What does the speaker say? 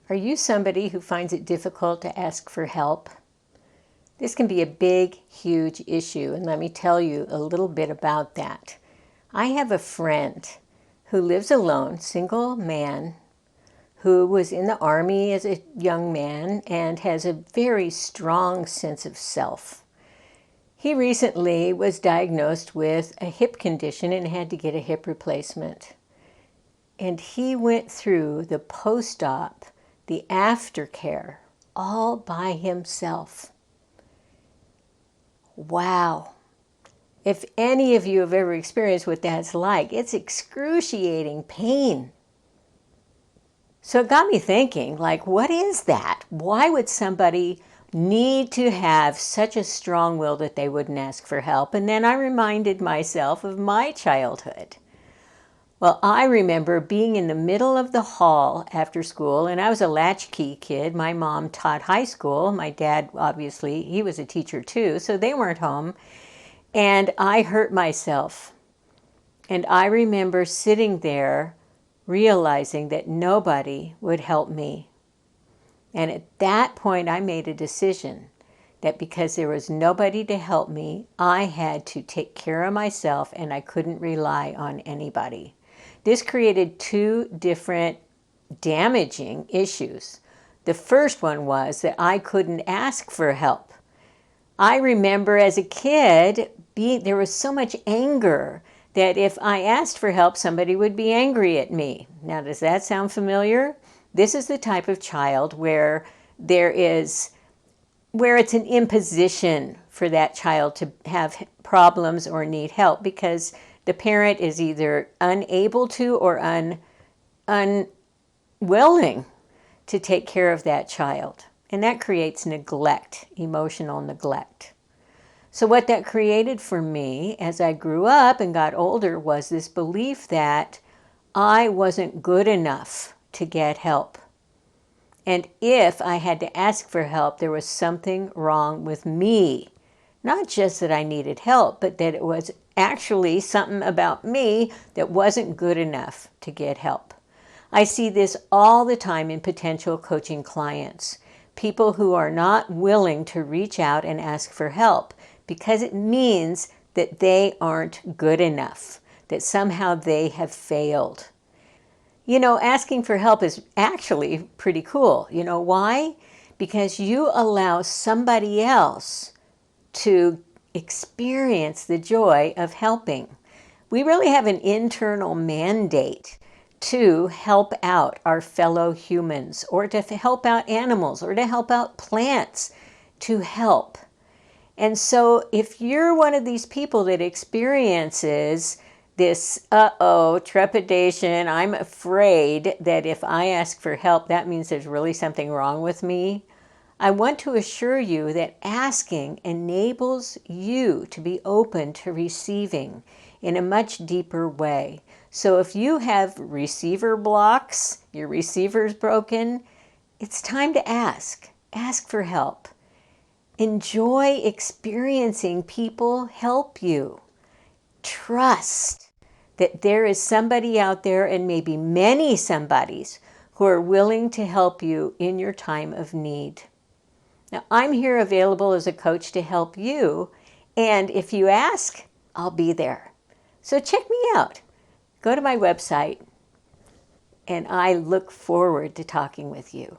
Are you somebody who finds it difficult to ask for help? This can be a big, huge issue, and let me tell you a little bit about that. I have a friend who lives alone, single man, who was in the Army as a young man and has a very strong sense of self. He recently was diagnosed with a hip condition and had to get a hip replacement. And he went through the post-op, the aftercare, all by himself. Wow. If any of you have ever experienced what that's like, it's excruciating pain. So it got me thinking, like, what is that? Why would somebody need to have such a strong will that they wouldn't ask for help? And then I reminded myself of my childhood. Well, I remember being in the middle of the hall after school, and I was a latchkey kid. My mom taught high school. My dad, obviously, he was a teacher too, so they weren't home. And I hurt myself. And I remember sitting there realizing that nobody would help me. And at that point, I made a decision that because there was nobody to help me, I had to take care of myself and I couldn't rely on anybody. This created two different damaging issues. The first one was that I couldn't ask for help. I remember as a kid, there was so much anger that if I asked for help, somebody would be angry at me. Now, does that sound familiar? This is the type of child where it's an imposition for that child to have problems or need help because the parent is either unable to or unwilling to take care of that child. And that creates neglect, emotional neglect. So what that created for me as I grew up and got older was this belief that I wasn't good enough to get help. And if I had to ask for help, there was something wrong with me. Not just that I needed help, but that it was actually something about me that wasn't good enough to get help. I see this all the time in potential coaching clients. People who are not willing to reach out and ask for help because it means that they aren't good enough, that somehow they have failed. You know, asking for help is actually pretty cool. You know why? Because you allow somebody else to experience the joy of helping. We really have an internal mandate to help out our fellow humans or to help out animals or to help out plants, to help. And so if you're one of these people that experiences this, trepidation, I'm afraid that if I ask for help, that means there's really something wrong with me, I want to assure you that asking enables you to be open to receiving in a much deeper way. So if you have receiver blocks, your receiver's broken, it's time to ask. Ask for help. Enjoy experiencing people help you. Trust that there is somebody out there, and maybe many somebodies, who are willing to help you in your time of need. Now, I'm here available as a coach to help you, and if you ask, I'll be there. So check me out. Go to my website, and I look forward to talking with you.